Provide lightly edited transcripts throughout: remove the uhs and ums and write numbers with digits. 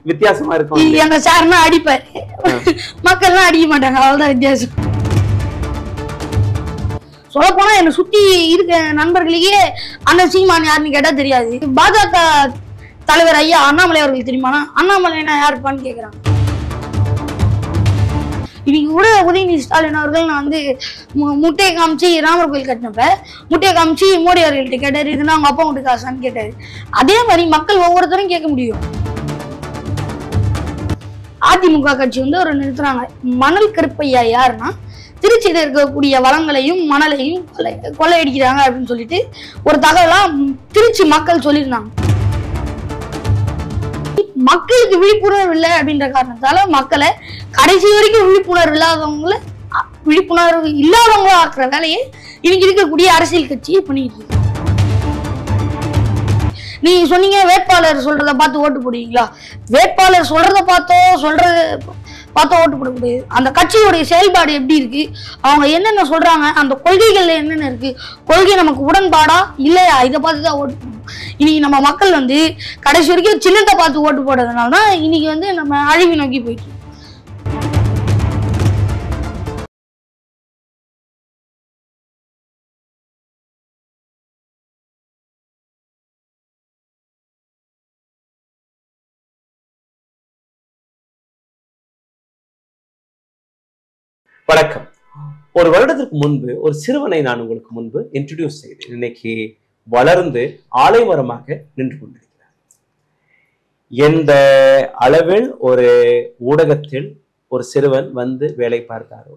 வித்தியாசமா இருக்கும். எங்க சார்னா அடிப்பாரு, மக்கள்லாம் அடிக்க மாட்டாங்க, அவ்வளவுதான் வித்தியாசம். சொல்ல போனா என்னை சுத்தி இருக்க நண்பர்களுக்கே அண்ணன் சீமான் யாருன்னு கேட்டா தெரியாது. பாஜக தலைவர் ஐயா அண்ணாமலை அவர்கள் தெரியுமானா, அண்ணாமலைனா யாருப்பான்னு கேக்குறாங்க. இன்னைக்கு கூட உதயநிதி ஸ்டாலின் அவர்கள் நான் வந்து முட்டையை காமிச்சு ராமர் கோயில் கட்டினப்ப முட்டையை காமிச்சு மோடி அவர்கள்ட்ட கேட்டாரு, இதுனா அவங்க அப்பா வீட்டு காசான்னு கேட்டாரு. அதே மாதிரி மக்கள் ஒவ்வொருத்தரும் கேட்க முடியும். அதிமுக கட்சி வந்து ஒரு நிறுத்துறாங்க. மணல் கருப்பையா யாருன்னா திருச்சியில இருக்கக்கூடிய வளங்களையும் மணலையும் கொள்ளையடிக்கிறாங்க அப்படின்னு சொல்லிட்டு ஒரு தகவலா திருச்சி மக்கள் சொல்லியிருந்தாங்க. மக்களுக்கு விழிப்புணர்வு இல்லை அப்படின்ற காரணத்தால மக்களை கடைசி வரைக்கும் விழிப்புணர்வு இல்லாதவங்களா ஆக்குற வேலையை இன்னைக்கு இருக்கக்கூடிய அரசியல் கட்சியை பண்ணிட்டு இருக்கு. நீங்க சொன்னீங்க வேட்பாளர் சொல்றத பார்த்து ஓட்டு போடுவீங்களா? வேட்பாளர் சொல்றத பார்த்தோ ஓட்டு போடக்கூடாது. அந்த கட்சியோடைய செயல்பாடு எப்படி இருக்கு, அவங்க என்னென்ன சொல்றாங்க, அந்த கொள்கைகள்ல என்னென்ன இருக்கு, கொள்கை நமக்கு உடன்பாடா இல்லையா, இதை பார்த்துதான் ஓட்டு போடணும். இன்னைக்கு நம்ம மக்கள் வந்து கடைசி வரைக்கும் சின்னத்தை பார்த்து ஓட்டு போடுறதுனால தான் இன்னைக்கு வந்து நம்ம அழிவு நோக்கி போயிட்டு. வணக்கம். ஒரு வருடத்திற்கு முன்பு ஒரு சிறுவனை நான் உங்களுக்கு முன்பு இன்ட்ரோடியூஸ் செய்தேன். இன்னைக்கு வளர்ந்து ஆலைமரமாக நின்று கொண்டிருக்கிறார். எந்த அளவில் ஒரு ஊடகத்தில் ஒரு சிறுவன் வந்து வேலை பார்த்தாரோ,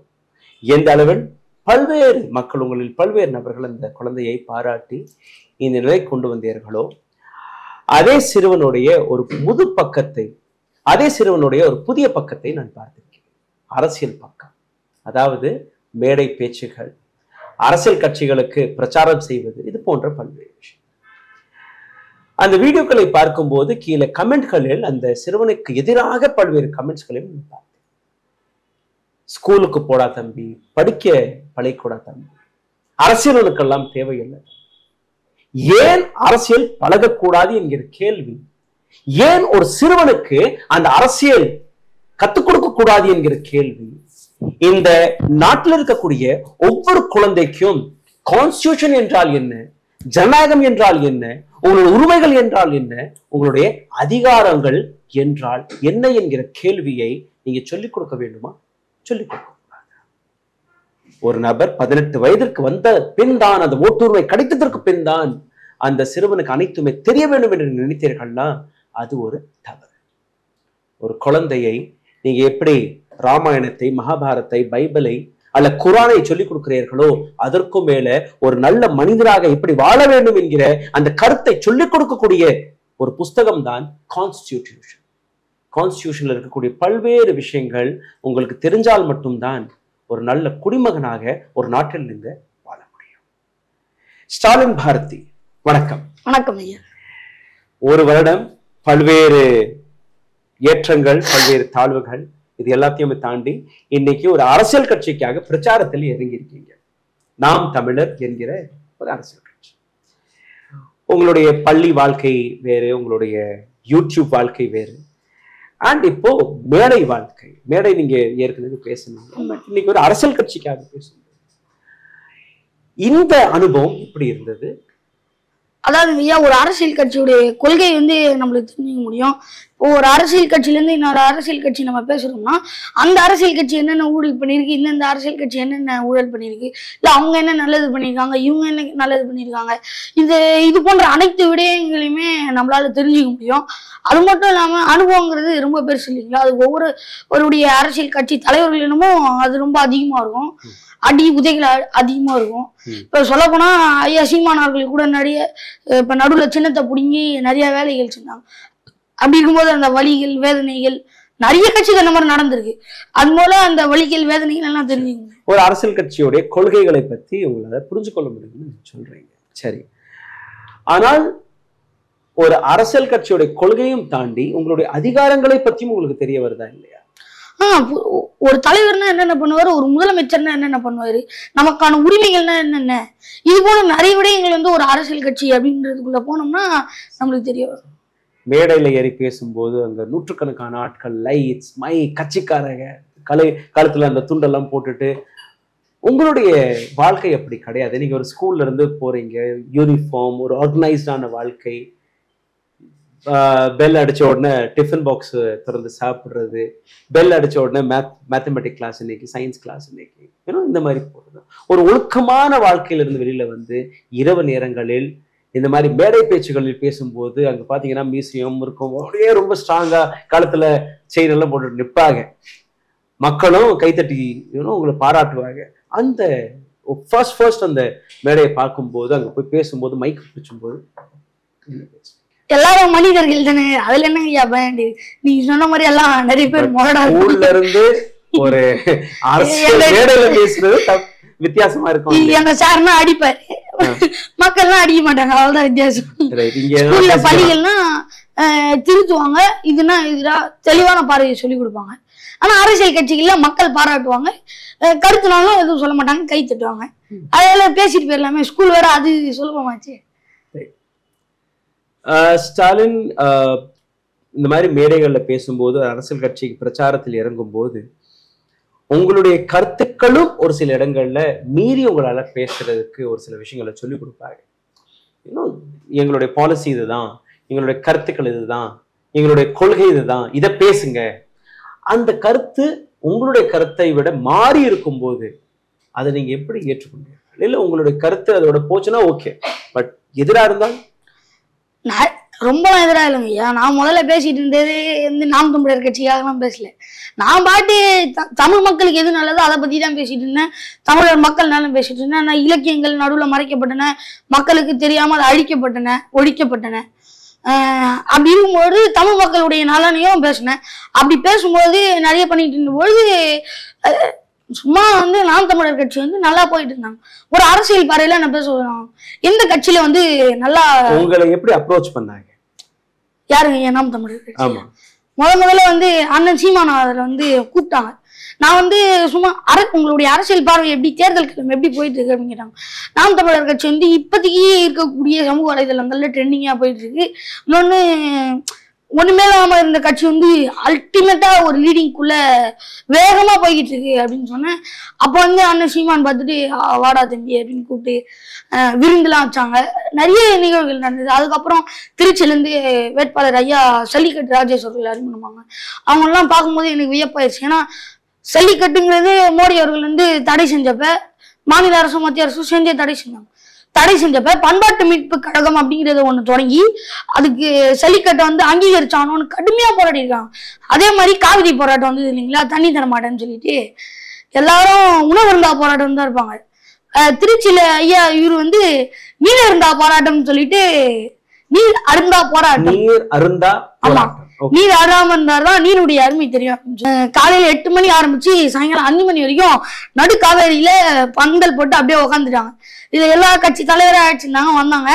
எந்த அளவில் பல்வேறு மக்கள், உங்களில் பல்வேறு நபர்கள் அந்த குழந்தையை பாராட்டி இந்த நிலை கொண்டு வந்தீர்களோ, அதே சிறுவனுடைய ஒரு புது பக்கத்தை, அதே சிறுவனுடைய ஒரு புதிய பக்கத்தை நான் பார்த்திருக்கிறேன். அரசியல் பக்கம், அதாவது மேடை பேச்சுகள், அரசியல் கட்சிகளுக்கு பிரச்சாரம் செய்வது, இது போன்ற பல்வேறு விஷயம். அந்த வீடியோக்களை பார்க்கும்போது கீழே கமெண்ட்களில் அந்த சிறுவனுக்கு எதிராக பல்வேறு கமெண்ட்ஸ்களையும் பார்த்தேன். ஸ்கூலுக்கு போடா தம்பி, படிக்க பழைக்கூடா தம்பி, அரசியலுக்கெல்லாம் தேவையில்லை, ஏன் அரசியல் பழகக்கூடாது என்கிற கேள்வி, ஏன் ஒரு சிறுவனுக்கு அந்த அரசியல் கத்துக் கொடுக்க கூடாது என்கிற கேள்வி, இந்த நாட்டில் இருக்கக்கூடிய ஒவ்வொரு குழந்தைக்கும் கான்ஸ்டிடியூஷன் என்றால் என்ன, ஜனநாயகம் என்றால் என்ன, உங்களுடைய உரிமைகள் என்றால் என்ன, உங்களுடைய அதிகாரங்கள் என்றால் என்ன என்கிற கேள்வியை நீங்க சொல்லிக் கொடுக்க வேண்டுமா? சொல்லிக் கொடுக்க கூடாது. ஒரு நபர் 18 வயதிற்கு வந்த பின் தான், அந்த ஓட்டுரிமை கிடைத்ததற்கு பின் தான் அந்த சிறுவனுக்கு அனைத்துமே தெரிய வேண்டும் என்று நினைத்தீர்கள்னா அது ஒரு தவறு. ஒரு குழந்தையை நீங்க எப்படி ராமாயணத்தை, மகாபாரத்தை, பைபிளை அல்ல குரானை சொல்லிக் கொடுக்கிறீர்களோ, அதற்கும் மேல ஒரு நல்ல மனிதராக எப்படி வாழ வேண்டும் என்கிற அந்த கருத்தை சொல்லிக் கொடுக்கக்கூடிய ஒரு புஸ்தகம் தான் கான்ஸ்டிடியூஷன். கான்ஸ்டிடியூஷன்ல இருக்கக்கூடிய பல்வேறு விஷயங்கள் உங்களுக்கு தெரிஞ்சால் மட்டும்தான் ஒரு நல்ல குடிமகனாக ஒரு நாட்டில் நீங்க வாழ முடியும். ஸ்டாலின் பாரதி, வணக்கம். வணக்கம் ஐயா. ஒரு வருடம் பல்வேறு ஏற்றங்கள், பல்வேறு தாழ்வுகள், இது எல்லாத்தையும் தாண்டி இன்னைக்கு ஒரு அரசியல் கட்சிக்காக பிரச்சாரத்தில் இறங்கி இருக்கீங்க. நாம் தமிழர் என்கிற ஒரு அரசியல் கட்சி. உங்களுடைய பள்ளி வாழ்க்கை வேறு, உங்களுடைய யூடியூப் வாழ்க்கை வேறு, அண்ட் இப்போ மேடை வாழ்க்கை. மேடை நீங்க ஏற்கனவே பேசணும், இன்னைக்கு ஒரு அரசியல் கட்சிக்காக பேசணும். இந்த அனுபவம் எப்படி இருந்தது? அதாவது ஐயா, ஒரு அரசியல் கட்சியுடைய கொள்கை வந்து நம்மளுக்கு தெரிஞ்சுக்க முடியும். இப்போ ஒரு அரசியல் கட்சியிலேருந்து இன்னொரு அரசியல் கட்சி நம்ம பேசுறோம்னா, அந்த அரசியல் கட்சி என்னென்ன ஊழல் பண்ணியிருக்கு, இந்த அரசியல் கட்சி என்னென்ன ஊழல் பண்ணியிருக்கு, இல்லை அவங்க என்ன நல்லது பண்ணியிருக்காங்க, இவங்க என்ன நல்லது பண்ணியிருக்காங்க, இது போன்ற அனைத்து விடயங்களையுமே நம்மளால தெரிஞ்சுக்க முடியும். அது மட்டும் இல்லாமல் அனுபவங்கிறது ரொம்ப பெருசு இல்லைங்களா? அது ஒவ்வொருடைய அரசியல் கட்சி தலைவர்களிடமும் அது ரொம்ப அதிகமாக இருக்கும். அடி உதைகள் அதிகமா இருக்கும். இப்ப சொல்ல போனா ஐயா சீமான் அவர்கள் கூட நிறைய இப்ப நடுவுல சின்னத்தை பிடுங்கி நிறைய வேலைகள் செஞ்சாங்க. அப்படி இருக்கும்போது அந்த வலிகள், வேதனைகள் நிறைய கட்சிகள் அந்த மாதிரி நடந்திருக்கு. அது போல அந்த வலிகள், வேதனைகள் எல்லாம் தெரிஞ்சுக்கணும். ஒரு அரசியல் கட்சியுடைய கொள்கைகளை பத்தி உங்களால புரிஞ்சு கொள்ள முடியும்னு சொல்றீங்க, சரி. ஆனால் ஒரு அரசியல் கட்சியுடைய கொள்கையும் தாண்டி உங்களுடைய அதிகாரங்களை பத்தியும் உங்களுக்கு தெரிய வருதா இல்லையா? ஒரு தலைவர்னா என்னென்ன பண்ணுவாரு, ஒரு முதலமைச்சர்னா என்னென்ன பண்ணுவாரு, நமக்கான உரிமைகள்னா என்னென்ன, இது போல நிறைய விடயங்கள் வந்து ஒரு அரசியல் கட்சி அப்படின்றதுக்குள்ள போனோம்னா நம்மளுக்கு தெரிய வரும். மேடையில ஏறி பேசும்போது அங்க நூற்றுக்கணக்கான ஆட்கள், லைட்ஸ், மை, கட்சிக்காரங்க, காலத்துல அந்த துண்டெல்லாம் போட்டுட்டு. உங்களுடைய வாழ்க்கை அப்படி கிடையாது. நீங்க ஒரு ஸ்கூல்ல இருந்து போறீங்க, யூனிஃபார்ம், ஒரு ஆர்கனைஸ்டான வாழ்க்கை. பெல் அடிச்ச உடனே டிஃபன் பாக்ஸ் திறந்து சாப்பிடுறது, பெல் அடிச்ச உடனே மேத்தமெட்டிக் கிளாஸ் இன்னைக்கு, சயின்ஸ் கிளாஸ் இன்னைக்கு, இந்த மாதிரி போறது. ஒரு ஒழுக்கமான வாழ்க்கையிலிருந்து வெளியில வந்து இரவு நேரங்களில் இந்த மாதிரி மேடை பேச்சுகளில் பேசும்போது அங்க பாத்தீங்கன்னா மியூசியம் இருக்கும், அப்படியே ரொம்ப ஸ்ட்ராங்கா காலத்துல செயின் எல்லாம் போட்டு நிற்பாங்க, மக்களும் கைத்தட்டி உங்களை பாராட்டுவாங்க. அந்த ஃபர்ஸ்ட் அந்த மேடையை பார்க்கும்போது, அங்க போய் பேசும்போது, மைக் பிடிச்சும்போது எல்லாரும் மனிதர்கள் தானே, அதுல என்ன ஐயா பயந்து? நீங்க சொன்ன மாதிரி எல்லாம் நிறைய பேர் ஊர்ல இருந்து ஒரு அரசியல் மேடையில பேசுறது வித்தியாசமா இருக்கும். எங்க சார்னா அடிப்பாரு, மக்கள்லாம் அடிக்க மாட்டாங்க, அவ்வளவுதான் வித்தியாசம். ஸ்கூல்ல பள்ளிகள்னா திருத்துவாங்க, இதுனா இதுடா தெளிவான பார்வையை சொல்லி கொடுப்பாங்க. ஆனா அரசியல் கட்சிகள்ல மக்கள் பாராட்டுவாங்க, கருத்துனாலும் எதுவும் சொல்ல மாட்டாங்க, கை தட்டுவாங்க. அதெல்லாம் பேசிட்டு போயிடலாமே, ஸ்கூல் வேற அது சுலபமாச்சு. ஸ்டாலின் இந்த மாதிரி மேடைகள்ல பேசும்போது, அரசியல் கட்சிக்கு பிரச்சாரத்தில் இறங்கும் போது உங்களுடைய கருத்துக்களும் ஒரு சில இடங்கள்ல மீறி உங்களால பேசுறதுக்கு ஒரு சில விஷயங்களை சொல்லி கொடுப்பாங்க. இன்னும் எங்களுடைய பாலிசி இதுதான், எங்களுடைய கருத்துக்கள் இதுதான், எங்களுடைய கொள்கை இதுதான், இதை பேசுங்க. அந்த கருத்து உங்களுடைய கருத்தை விட மாறி இருக்கும் போது அதை நீங்க எப்படி ஏற்றுக்கொண்டீங்க? இல்ல உங்களுடைய கருத்து அதோட போச்சுன்னா ஓகே, பட் எதிரா இருந்தால்? நான் ரொம்ப எதிராக இல்லைங்க ஐயா. நான் முதல்ல பேசிட்டு இருந்தது வந்து நாம் தமிழர் கட்சிக்காகலாம் பேசல. நான் பாட்டு தமிழ் மக்களுக்கு எது நல்லதோ அதை பத்தி தான் பேசிட்டு இருந்தேன். தமிழர் மக்கள் நலம் பேசிட்டு இருந்தேன். நான் இலக்கியங்கள் நடுவில் மறைக்கப்பட்டன, மக்களுக்கு தெரியாம அதை அழிக்கப்பட்டன, ஒழிக்கப்பட்டன. அப்படி இருக்கும்போது தமிழ் மக்களுடைய நலனையும் பேசினேன். அப்படி பேசும்போது நிறைய பண்ணிட்டு இருந்தபோது சும்மா வந்து நாம் தமிழர் கட்சி வந்து நல்லா போயிட்டு இருந்தாங்க. ஒரு அரசியல் பாறையில நான் பேசுவேன், எந்த கட்சியில வந்து நல்லா உங்களை எப்படி அப்ரோச் பண்ணாங்க? யாருங்க? நாம் தமிழர் கட்சி முதல்ல வந்து அண்ணன் சீமானவர் வந்து கூப்பிட்டாங்க. நான் வந்து சும்மா உங்களுடைய அரசியல் பார்வை எப்படி, தேர்தல் கிழமை எப்படி போயிட்டு இருக்கு அப்படின்னு கேட்டாங்க. நாம் தமிழர் கட்சி வந்து இப்போதைக்கு இருக்கக்கூடிய சமூக வலைதளங்கள்ல ட்ரெண்டிங்கா போயிட்டு இருக்கு. இன்னொன்னு ஒண்ணுமே இல்லாம இருந்த கட்சி வந்து அல்டிமேட்டா ஒரு லீடிங்குள்ள வேகமா போய்கிட்டு இருக்கு அப்படின்னு சொன்னேன். அப்போ வந்து அண்ணன் சீமான் பார்த்துட்டு வாடா தம்பி அப்படின்னு கூப்பிட்டு விருந்துலாம் வச்சாங்க. நிறைய நிகழ்வுகள் நடந்தது. அதுக்கப்புறம் திருச்சியிலேருந்து வேட்பாளர் ஐயா சல்லிக்கட்டு ராஜேஷ் அவர்கள் அறிமுகமாங்க. அவங்கெல்லாம் பார்க்கும்போது எனக்கு வியப்பாயிருச்சு. ஏன்னா சல்லிக்கட்டுங்கிறது மோடி அவர்கள் வந்து தடை செஞ்சப்ப மாநில அரசும் மத்திய அரசும் சேர்ந்தே தடை செஞ்சாங்க. தடை செஞ்சப்ப பண்பாட்டு மீட்பு கழகம் அப்படிங்கிறத ஒண்ணு தொடங்கி அதுக்கு சல்லிக்கட்டை வந்து அங்கீகரிச்சானோன்னு கடுமையா போராடி இருக்காங்க. அதே மாதிரி காவிரி போராட்டம் வந்து இல்லைங்களா, தண்ணி தர மாட்டேன்னு சொல்லிட்டு எல்லாரும் உணவருந்தா போராட்டம் தான் இருப்பாங்க. திருச்சியில ஐயா இவர் வந்து நீர் அருந்தா போராட்டம்னு சொல்லிட்டு நீர் அருந்தா போராட்டம், ஆமா நீர் அருந்தாம இருந்தாதான் நீருடைய அருமை தெரியும். காலையில 8 மணி ஆரம்பிச்சு சாயங்காலம் 5 மணி வரைக்கும் நடு காவேரியில பந்தல் போட்டு அப்படியே உக்காந்துட்டாங்க. இதுல எல்லா கட்சி தலைவரும் ஆயிடுச்சுருந்தாங்க, வந்தாங்க.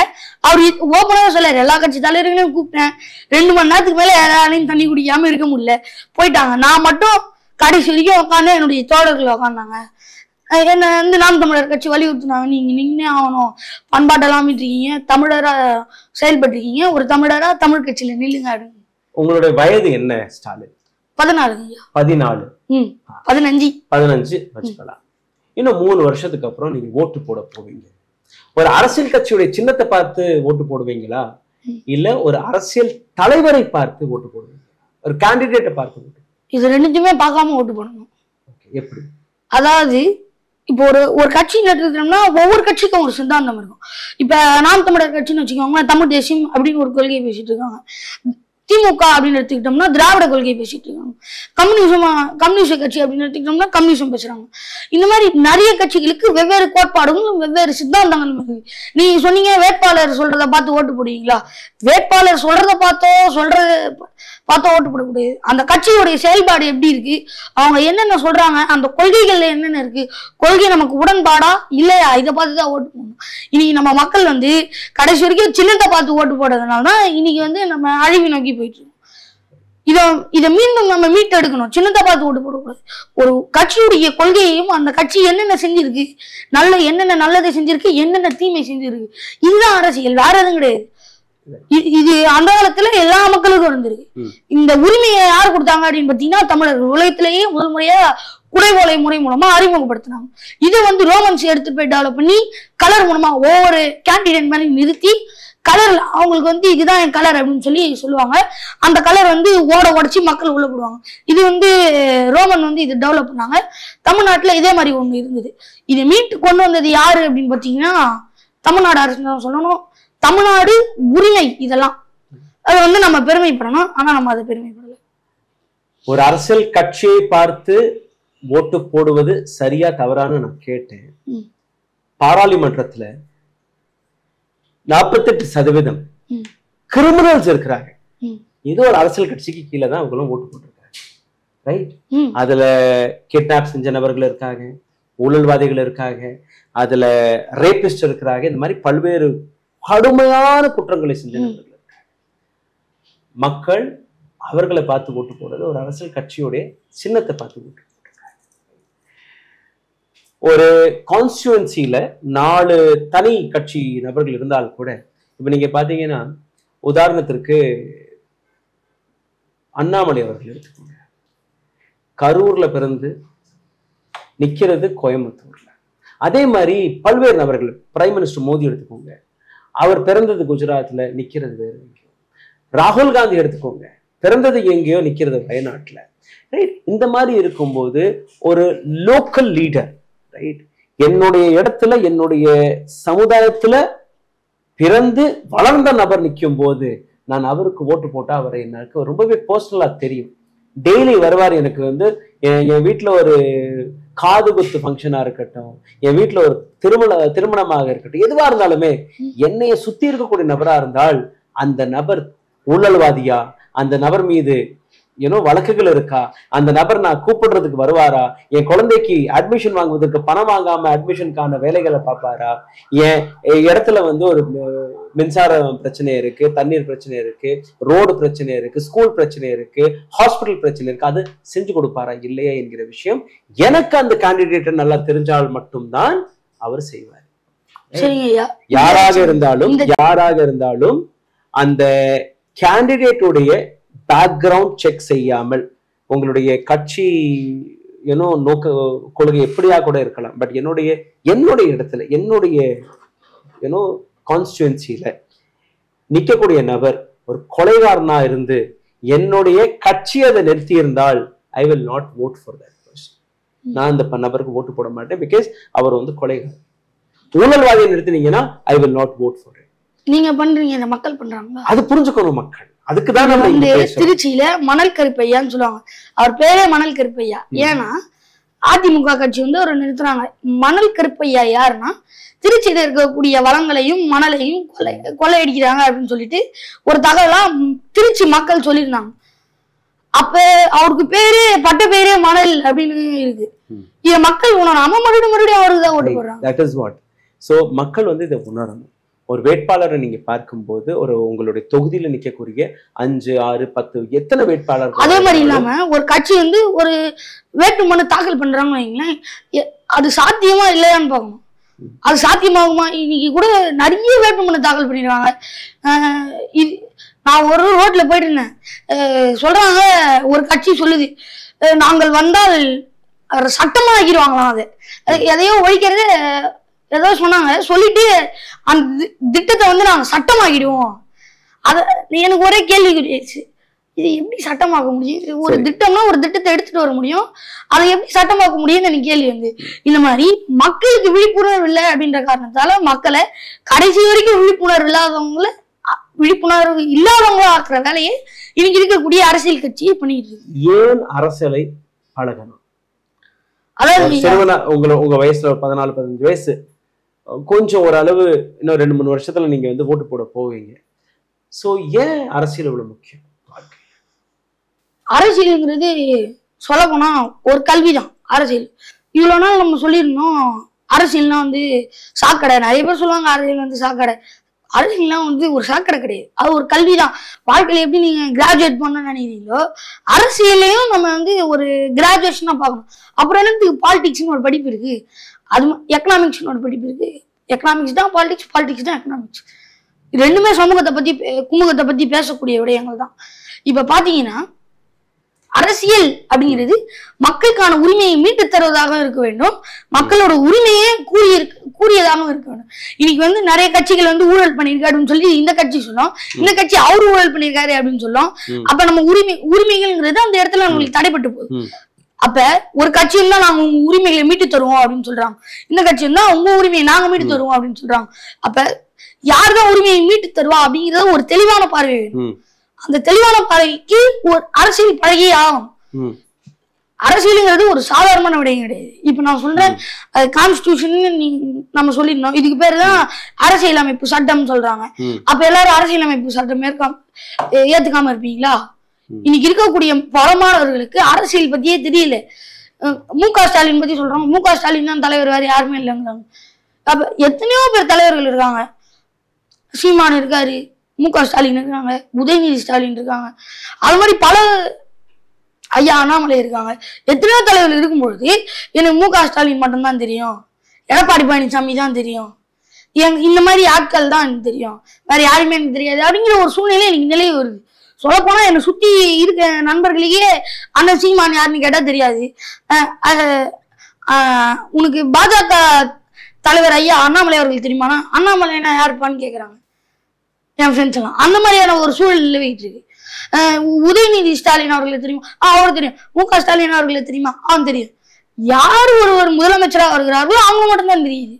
அவர் ஓப்பனாக சொல்லாரு, எல்லா கட்சி தலைவர்களையும் கூப்பிட்டேன், 2 மணி நேரத்துக்கு மேல யாராலையும் தண்ணி குடிக்காம இருக்க முடியல, போயிட்டாங்க. நான் மட்டும் கடைசி வரைக்கும் உட்காந்து என்னுடைய தோழர்கள் உட்காந்தாங்க. என்ன வந்து நாம் தமிழர் கட்சி வலியுறுத்தினாங்க, நீங்க நின்னே ஆகணும், பண்பாட்டெல்லாம் மீட்டிருக்கீங்க, தமிழரா செயல்பட்டிருக்கீங்க, ஒரு தமிழரா தமிழ் கட்சியில நில்லுங்க அப்படின்னு. உங்களுடைய வயது என்ன ஸ்டாலின்? 14. 14. 15 வச்சுக்கலாம். இன்னும் 3 வருஷத்துக்கு அப்புறம் நீங்க ஓட்டு போட போவீங்க. ஒரு அரசியல் கட்சியுடைய சின்னத்தை பார்த்து ஓட்டு போடுவீங்களா, இல்ல ஒரு அரசியல் தலைவரை பார்த்து ஓட்டு போடுவீங்களா, ஒரு கேண்டிடேட்டை பார்த்து ஓட்டு? இது ரெண்டுத்தையுமே பார்க்காம ஓட்டு போடணும். எப்படி? அதாவது இப்போ ஒரு கட்சி எடுத்துக்கிட்டோம்னா ஒவ்வொரு கட்சிக்கும் ஒரு சித்தாந்தம் இருக்கும். இப்ப நாம் தமிழர் கட்சின்னு வச்சுக்கோங்களேன், தமிழ் தேசியம் அப்படின்னு ஒரு கொள்கையை பேசிட்டு இருக்காங்க. திமுக அப்படின்னு எடுத்துக்கிட்டோம்னா திராவிட கொள்கையை பேசிட்டு இருக்காங்க. கம்யூனிஸ்ட் கட்சி அப்படின்னு எடுத்துக்கிட்டோம்னா கம்யூனிசம் பேசுறாங்க. இந்த மாதிரி நிறைய கட்சிகளுக்கு வெவ்வேறு கோட்பாடுகளும் வெவ்வேறு சித்தாந்தங்களும் இருக்கு. நீங்க சொன்னீங்க வேட்பாளர் சொல்றதை பார்த்து ஓட்டு போடுவீங்களா? வேட்பாளர் சொல்றதை பார்த்தோ ஓட்டு போடக்கூடாது. அந்த கட்சியுடைய செயல்பாடு எப்படி இருக்கு, அவங்க என்னென்ன சொல்றாங்க, அந்த கொள்கைகள்ல என்னென்ன இருக்கு, கொள்கை நமக்கு உடன்பாடா இல்லையா, இதை பார்த்துதான் ஓட்டு போடணும். இன்னைக்கு நம்ம மக்கள் வந்து கடைசி வரைக்கும் சின்னத்தை பார்த்து ஓட்டு போடுறதுனாலதான் இன்னைக்கு வந்து நம்ம அழிவு நோக்கி போயிட்டு இருக்கோம். இதை மீண்டும் நம்ம மீட்டெடுக்கணும். சின்னத்தை பார்த்து ஓட்டு போடக்கூடாது. ஒரு கட்சியுடைய கொள்கையையும் அந்த கட்சி என்னென்ன செஞ்சிருக்கு, என்னென்ன நல்லதை செஞ்சிருக்கு, என்னென்ன தீமை செஞ்சிருக்கு, இதுதான் அரசியல், வேற எதுவும் கிடையாது. இது அந்த காலத்துல எல்லா மக்களுக்கும் இருந்திருக்கு. இந்த உரிமையை யார் கொடுத்தாங்க அப்படின்னு பாத்தீங்கன்னா தமிழர்கள். உலகத்திலேயே முதல் முறையா குடைவோலை முறை மூலமா அறிமுகப்படுத்தினாங்க. இதை வந்து ரோமன்ஸ் எடுத்து போய் டெவலப் பண்ணி கலர் மூலமா ஒவ்வொரு கேண்டிடேட் மாதிரி நிறுத்தி கலர் அவங்களுக்கு வந்து இதுதான் என் கலர் அப்படின்னு சொல்லி சொல்லுவாங்க. அந்த கலர் வந்து உடைச்சு மக்கள் உள்ள போடுவாங்க. இது வந்து ரோமன் வந்து இது டெவலப் பண்ணாங்க. தமிழ்நாட்டுல இதே மாதிரி ஒண்ணு இருந்தது. இதை மீட்டு கொண்டு வந்தது யாரு அப்படின்னு பாத்தீங்கன்னா தமிழ்நாடு அரசு தான் சொல்லணும். தமிழ்நாடு உரிமை இதெல்லாம் அது வந்து நம்ம பெருமைப்படணும். ஆனா நம்ம அதை பெருமைப்படல. ஒரு அரசியல் கட்சியை பார்த்து ஓட்டு போடுவது சரியா தவறான நான் கேட்டேன். பாராளுமன்றத்துல 48% கிரிமினல்ஸ் இருக்கிறாங்க. ஏதோ ஒரு அரசியல் கட்சிக்கு கீழே தான் அவங்களும் ஓட்டு போட்டிருக்காங்க. ரைட்? அதுல கிட்னாப் செஞ்ச நபர்கள் இருக்காங்க, ஊழல்வாதிகள் இருக்காங்க, அதுல ரேபிஸ்ட் இருக்கிறாங்க. இந்த மாதிரி பல்வேறு கடுமையான குற்றங்களை செஞ்ச நபர்கள் இருக்காங்க. மக்கள் அவர்களை பார்த்து ஓட்டு போடுறது ஒரு அரசியல் கட்சியோடைய சின்னத்தை பார்த்து ஓட்டு போடுறாங்க. ஒரு கான்ஸ்டியூன்சில 4 தனி கட்சி நபர்கள் இருந்தால் கூட இப்ப நீங்க பாத்தீங்கன்னா உதாரணத்திற்கு அண்ணாமலை அவர்கள் எடுத்துக்கோங்க. கரூர்ல பிறந்து நிக்கிறது கோயம்புத்தூர்ல. அதே மாதிரி பல்வேறு நபர்கள், பிரைம் மினிஸ்டர் மோடி எடுத்துக்கோங்க, அவர் பிறந்தது குஜராத்ல, நிக்கிறது வேற எங்கேயோ. ராகுல் காந்தி எடுத்துக்கோங்க, பிறந்தது எங்கேயோ, நிக்கிறது வயநாட்டுல. ரைட்? இந்த மாதிரி இருக்கும்போது ஒரு லோக்கல் லீடர், ரைட், என்னுடைய இடத்துல என்னுடைய சமுதாயத்துல பிறந்து வளர்ந்த நபர் நிற்கும் போது நான் அவருக்கு ஓட்டு போட்டா அவரை எனக்கு ரொம்பவே பர்சனலா தெரியும். டெய்லி வருவார். எனக்கு வந்து என் வீட்டுல ஒரு காது குத்து ஃபங்க்ஷனா இருக்கட்டும், என் வீட்டுல ஒரு திருமணமாக இருக்கட்டும், எதுவா இருந்தாலுமே என்னைய சுத்தி இருக்கக்கூடிய நபரா இருந்தால் அந்த நபர் ஊழல்வாதியா, அந்த நபர் மீது வழக்குகள் இருக்கா, அந்த நபர் நான் கூப்பிடுறதுக்கு வருவாரா, என் குழந்தைக்கு அட்மிஷன் வாங்குவதற்கு பணம் வாங்காம அட்மிஷனுக்கான வேலைகளை பார்ப்பாரா, என் இடத்துல வந்து ஒரு மின்சார பிரச்சனை இருக்கு, தண்ணீர் பிரச்சனை இருக்கு, ரோடு பிரச்சனை இருக்கு, ஸ்கூல் பிரச்சனை இருக்கு, ஹாஸ்பிட்டல் பிரச்சனை இருக்கு, அது செஞ்சு கொடுப்பாரா இல்லையா என்கிற விஷயம் எனக்கு அந்த கேண்டிடேட்டை நல்லா தெரிஞ்சால் மட்டும்தான் அவர் செய்வார். யாராக இருந்தாலும் அந்த கேண்டிடேட்டுடைய பேக்ரவுண்ட் செக் செய்யாமல் உங்களுடைய கட்சி நோக்க கொள்கை எப்படியா கூட இருக்கலாம், பட் என்னுடைய இடத்துல என்னுடைய கான்ஸ்டியூன்சில நிக்கக்கூடிய நபர் ஒரு கொலைகாரனா இருந்து என்னுடைய கட்சி அதை நிறுத்தி இருந்தால் ஐ will not vote for that person. நான் அந்த நபருக்கு ஓட்டு போட மாட்டேன். பிகாஸ் அவர் வந்து கொலைகாரர். ஊழல்வாதியை நிறுத்தினீங்கன்னா I will not vote for it. நீங்க பண்றீங்க, இந்த மக்கள் பண்றாங்க, அது புரிஞ்சுக்கணும் மக்கள். அதுக்குதான் வந்து திருச்சியில மணல் கருப்பையான்னு சொல்லுவாங்க. அவர் பேரே மணல் கருப்பையா. ஏன்னா அதிமுக கட்சி வந்து அவர் நிறுத்துறாங்க. மணல் கருப்பையா யாருன்னா திருச்சியில இருக்கக்கூடிய வளங்களையும் மணலையும் கொள்ளையடிக்கிறாங்க அப்படின்னு சொல்லிட்டு ஒரு தகவலா திருச்சி மக்கள் சொல்லியிருந்தாங்க. அப்ப அவருக்கு பேரு பட்ட பேரே மணல் அப்படின்னு இருக்கு. இத மக்கள் உணராம மறுபடியும் அவருக்கு தான் ஓட்டு போடுறாங்க. That is what. So மக்கள் வந்து இதை உணரணும். ஒரு வேட்பாளரை நீங்க பார்க்கும்போது உங்களுடைய தொகுதியில நிக்கக்கூடிய 5, 6, 10 எத்தனை வேட்பாளர். அதே மாதிரி இல்லாம ஒரு கட்சி வந்து ஒரு வேட்புமனு தாக்கல் பண்றாங்கன்னு வைங்களேன், அது சாத்தியமா இல்லையான்னு பார்க்கணும். அது சாத்தியமாகுமா? இன்னைக்கு கூட நிறைய வேட்புமனு தாக்கல் பண்ணிடுவாங்க. நான் ஒரு ரோட்ல போயிட்டு இருந்தேன், சொல்றாங்க ஒரு கட்சி சொல்லுது நாங்கள் வந்தால் சட்டமா ஆக்கிடுவாங்களாம். அது எதையோ ஒழிக்கிறது ஏதோ சொன்னாங்க. சொல்லிட்டு அந்த திட்டத்தை வந்து நாங்க சட்டமாக்கிடுவோம். அத எனக்கு ஒரே கேள்வி கிடையாது, இது எப்படி சட்டமாக்க முடியும்? ஒரு திட்டம்னா ஒரு திட்டத்தை எடுத்துட்டு வர முடியும், அதை எப்படி சட்டமாக்க முடியும்னு எனக்கு கேள்வி வந்து. இந்த மாதிரி மக்களுக்கு விழிப்புணர்வு இல்லை அப்படின்ற காரணத்தால மக்களை கடைசி வரைக்கும் விழிப்புணர்வு இல்லாதவங்களா ஆக்குற வேலையை இன்னைக்கு இருக்கக்கூடிய அரசியல் கட்சியை பண்ணிட்டு இருக்கு. ஏன் அரசியலை பழகணும்? அதாவது உங்க வயசுல 14-15 வயசு கொஞ்சம் ஓரளவு இன்னும் 2-3 வருஷத்துல நீங்க வந்து ஓட்டு போட போவீங்க. சோ ஏன் அரசியல் இவ்வளவு முக்கியம்? அரசியல்ங்கிறது சொல்ல போனா ஒரு கல்விதான் அரசியல். இவ்வளவு நாள் நம்ம சொல்லியிருந்தோம் அரசியல்னா வந்து சாக்கடை. நிறைய பேர் சொல்லுவாங்க அரசியல் வந்து சாக்கடை. அரசியல்லாம் வந்து ஒரு சாக்கடை கிடையாது, அது ஒரு கல்விதான். வாழ்க்கையில எப்படி நீங்க கிராஜுவேட் பண்ண நினைக்கிறீங்களோ அரசியலையும் நம்ம வந்து ஒரு கிராஜுவேஷனா பார்க்கணும். அப்புறம் என்னத்துக்கு பாலிடிக்ஸ்னு ஒரு படிப்பு இருக்கு, அது எக்கனாமிக்ஸ்னு ஒரு படிப்பு இருக்கு. எக்கனாமிக்ஸ் தான் பாலிடிக்ஸ், பாலிடிக்ஸ் தான் எக்கனாமிக்ஸ். ரெண்டுமே குமுகத்தை பத்தி பேசக்கூடிய விடயங்கள் தான். இப்ப பாத்தீங்கன்னா அரசியல் அப்படிங்கிறது மக்களுக்கான உரிமையை மீட்டு தருவதாக இருக்க வேண்டும், மக்களோட உரிமையே கூறியதாகவும் இருக்க வேண்டும். இன்னைக்கு நிறைய கட்சிகள் ஊழல் பண்ணிருக்காரு அப்படின்னு சொல்லி இந்த கட்சி சொல்லும், இந்த கட்சி அவரு ஊழல் பண்ணிருக்காரு அப்படின்னு சொல்லும். அப்ப நம்ம உரிமைகள்ங்கிறது அந்த இடத்துல நம்மளுக்கு தடைப்பட்டு போகுது. அப்ப ஒரு கட்சி இருந்தா நாங்க உங்க உரிமைகளை மீட்டு தருவோம் அப்படின்னு சொல்றாங்க, இந்த கட்சி இருந்தா உங்க உரிமையை நாங்க மீட்டு தருவோம் அப்படின்னு சொல்றாங்க. அப்ப யாருதான் உரிமையை மீட்டு தருவா அப்படிங்கறது ஒரு தெளிவான பார்வை வேணும். அந்த தெளிவான பார்வைக்கு ஒரு அரசியல் பழகியே ஆகும். அரசியலுங்கிறது ஒரு சாதாரணமான விடயம் கிடையாது. இப்ப நான் சொல்றேன் கான்ஸ்டிடியூஷன் நம்ம சொல்லிருந்தோம், இதுக்கு பேரு தான் அரசியலமைப்பு சட்டம் சொல்றாங்க. அப்ப எல்லாரும் அரசியலமைப்பு சட்டம் ஏத்துக்காம இருப்பீங்களா? இன்னைக்கு இருக்கக்கூடிய பலமானவர்களுக்கு அரசியல் பத்தியே தெரியல. மு.க. ஸ்டாலின் பத்தி சொல்றாங்க, மு.க. ஸ்டாலின் தான் தலைவர், வேற யாருமே இல்லைங்கிறாங்க. அப்ப எத்தனையோ பேர் தலைவர்கள் இருக்காங்க, சீமான் இருக்காரு, மு.க. ஸ்டாலின் இருக்காங்க, உதயநிதி ஸ்டாலின் இருக்காங்க, அது மாதிரி பல ஐயா அண்ணாமலை இருக்காங்க. எத்தனையோ தலைவர்கள் இருக்கும்பொழுது எனக்கு மு.க. ஸ்டாலின் மட்டும்தான் தெரியும், எடப்பாடி பழனிசாமி தான் தெரியும், இந்த மாதிரி ஆட்கள் தான் எனக்கு தெரியும், வேற யாருமே எனக்கு தெரியாது அப்படிங்கிற ஒரு சூழ்நிலை எனக்கு நிலையை வருது. சொல்ல போனா என்னை சுத்தி இருக்க நண்பர்களையே அண்ணன் சீமான் யாருன்னு கேட்டா தெரியாது. உனக்கு பாஜக தலைவர் ஐயா அண்ணாமலை அவர்கள் தெரியுமானா, அண்ணாமலை என்ன யாருப்பான்னு கேக்குறாங்க என் ஃப்ரெண்ட்ஸ் எல்லாம். அந்த மாதிரியான ஒரு சூழல் நிலவிட்டு இருக்கு. உதயநிதி ஸ்டாலின் அவர்களுக்கு தெரியுமா? அவருக்கு தெரியும். மு.க. ஸ்டாலின் அவர்களுக்கு தெரியுமா? அவன் தெரியும். யார் ஒரு முதலமைச்சராக வருகிறார்களோ அவங்க மட்டும்தான் தெரியுது.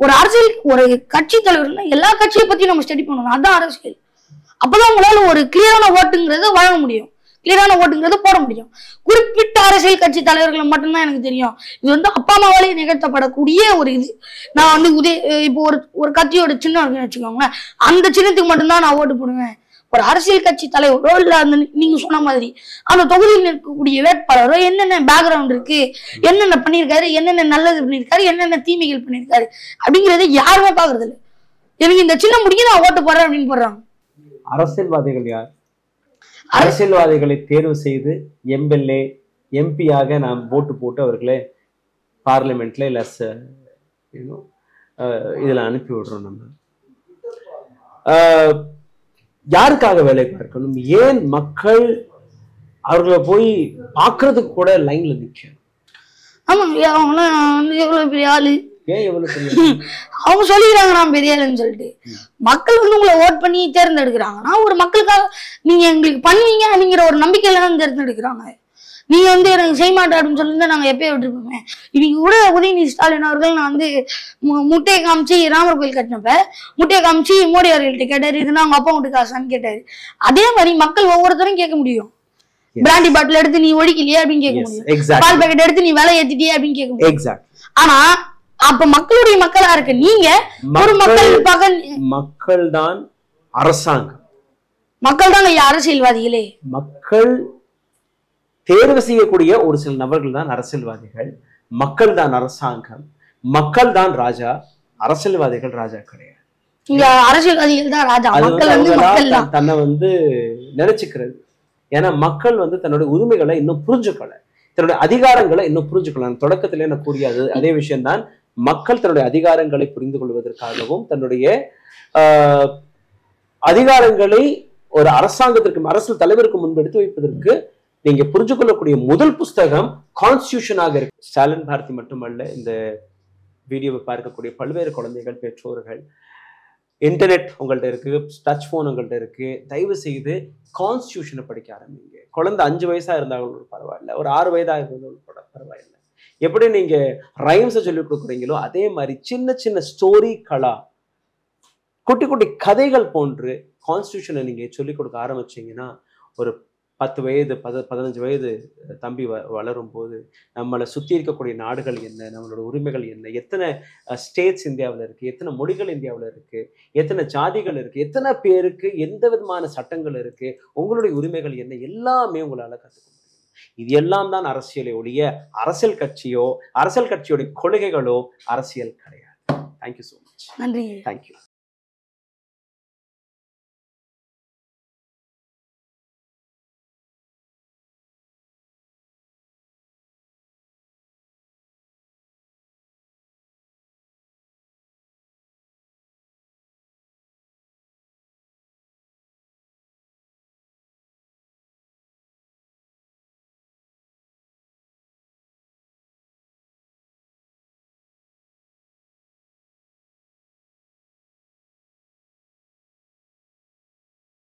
ஒரு அரசியல் ஒரு கட்சி தலைவர்னா எல்லா கட்சியை பத்தியும் நம்ம ஸ்டடி பண்ணணும், அதுதான் அரசியல். அப்பதான் உங்களால ஒரு கிளியரான ஓட்டுங்கிறத வழங்க முடியும், கிளியரான ஓட்டுங்கிறத போட முடியும். குறிப்பிட்ட அரசியல் கட்சி தலைவர்களை மட்டும்தான் எனக்கு தெரியும், இது அப்பா அம்மாவாலே நிகழ்த்தப்படக்கூடிய ஒரு இது. நான் இப்போ ஒரு கட்சியோட சின்னம் இருக்குன்னு வச்சுக்கோங்க, அந்த சின்னத்துக்கு மட்டும்தான் நான் ஓட்டு போடுவேன். ஒரு அரசியல் கட்சி தலைவரோ இல்ல அந்த நீங்க சொன்ன மாதிரி அந்த தொகுதியில் இருக்கக்கூடிய வேட்பாளரோ என்னென்ன பேக்ரவுண்ட் இருக்கு, என்னென்ன பண்ணியிருக்காரு, என்னென்ன நல்லது பண்ணியிருக்காரு, என்னென்ன தீமைகள் பண்ணியிருக்காரு அப்படிங்கறத யாருமே பாக்குறது இல்லை. எனக்கு இந்த சின்னம் முடிக்க நான் ஓட்டு போடுறேன் அப்படின்னு போடுறாங்க. அரசியல்வாதிகள் யார்? அரசியல்வாதிகளை தேர்வு செய்து எம்எல்ஏ எம்பியாக நாம் ஓட்டு போட்டு அவர்களை பார்லிமெண்ட்ல இல்ல இதுல அனுப்பி விடுறோம். நம்ம யாருக்காக வேலை பார்க்கணும்? ஏன் மக்கள் அவர்களை போய் பார்க்கறதுக்கு கூட லைன்ல நிக்கணும்? ஆமாங்க, அவங்க எவ்வளவு பெரிய ஆளு, ஏன் எவ்வளவு பெரிய அவங்க சொல்லிக்கிறாங்க நான் பெரிய ஆளுன்னு சொல்லிட்டு. மக்கள் உங்களை ஓட் பண்ணி தேர்ந்தெடுக்கிறாங்கன்னா ஒரு மக்களுக்காக நீங்க எங்களுக்கு பண்ணுவீங்க அப்படிங்கிற ஒரு நம்பிக்கையில தான் தேர்ந்தெடுக்கிறாங்க. நீங்க எனக்கு செய்ய மாட்டேன் அப்படின்னு சொல்லியிருந்தா நாங்க எப்பயே விட்டுருப்போமே. இன்னைக்கு கூட உதயநிதி ஸ்டாலின் அவர்கள் நான் முட்டையை காமிச்சு ராமர் கோயில் கட்டினப்ப முட்டையை காமிச்சு மோடி அவர்கள்ட்ட கேட்டாரு, இதுனா அவங்க அப்பா வீட்டு காசான்னு கேட்டாரு. அதே மாதிரி மக்கள் ஒவ்வொருத்தரும் கேட்க முடியும். பிராண்டி பாட்டில் எடுத்து நீ ஒழிக்கலையே அப்படின்னு கேட்க முடியும், பால் பாக்கெட் எடுத்து நீ விலை ஏத்திட்டியே அப்படின்னு கேட்க முடியும். ஆனா அப்ப மக்களுடைய மக்களா இருக்க நீங்க ஒரு மக்கள் தான் அரசாங்கம், மக்கள் தான் அரசியல்வாதிகளே. மக்கள் தேர்வு செய்யக்கூடிய ஒரு சில நபர்கள் தான் அரசியல்வாதிகள், மக்கள் தான் அரசாங்கம், மக்கள் தான் ராஜா, அரசியல்வாதிகள் ராஜா கிடையாது. இங்க அரசியல்வாதிகள் தான் ராஜா, மக்கள் தன்னை நினைச்சுக்கிறது. ஏன்னா மக்கள் தன்னுடைய உரிமைகளை இன்னும் புரிஞ்சுக்கல, தன்னுடைய அதிகாரங்களை இன்னும் புரிஞ்சுக்கல. தொடக்கத்திலே நான் கூறியது அதே விஷயம்தான். மக்கள் தன்னுடைய அதிகாரங்களை புரிந்து கொள்வதற்காகவும் தன்னுடைய அதிகாரங்களை ஒரு அரசாங்கத்திற்கு அரசியல் தலைவருக்கு முன்பு எடுத்து வைப்பதற்கு நீங்க புரிஞ்சு கொள்ளக்கூடிய முதல் புஸ்தகம் கான்ஸ்டிடியூஷனாக இருக்கு. ஸ்டாலின் பாரதி மட்டுமல்ல, இந்த வீடியோவை பார்க்கக்கூடிய பல்வேறு குழந்தைகள், பெற்றோர்கள், இன்டர்நெட் உங்கள்ட்ட இருக்கு, டச் போன் உங்கள்ட்ட இருக்கு, தயவு செய்து கான்ஸ்டிடியூஷனை படிக்க ஆரம்பிங்க. குழந்தை 5 வயசா இருந்தாலும் பரவாயில்ல, ஒரு 6 வயதா இருந்தாலும் பரவாயில்லை. எப்படி நீங்க ரைம்ஸை சொல்லி கொடுக்குறீங்களோ அதே மாதிரி சின்ன சின்ன ஸ்டோரி கலா, குட்டி குட்டி கதைகள் போன்று கான்ஸ்டிடியூஷனை நீங்க சொல்லிக் கொடுக்க ஆரம்பிச்சீங்கன்னா ஒரு 10 வயது 15 வயது தம்பி வளரும் போது நம்மளை சுற்றி இருக்கக்கூடிய நாடுகள் என்ன, நம்மளோட உரிமைகள் என்ன, எத்தனை ஸ்டேட்ஸ் இந்தியாவில் இருக்கு, எத்தனை மொழிகள் இந்தியாவில் இருக்கு, எத்தனை ஜாதிகள் இருக்கு, எத்தனை பேருக்கு எந்த விதமான சட்டங்கள் இருக்கு, உங்களுடைய உரிமைகள் என்ன, எல்லாமே உங்களால கற்றுக்க முடியும். இது எல்லாம் தான் அரசியலை ஒழிய அரசியல் கட்சியோ அரசியல் கட்சியோட கொள்கைகளோ அரசியல் கிடையாது. Thank you so much. நன்றி. தேங்க்யூ.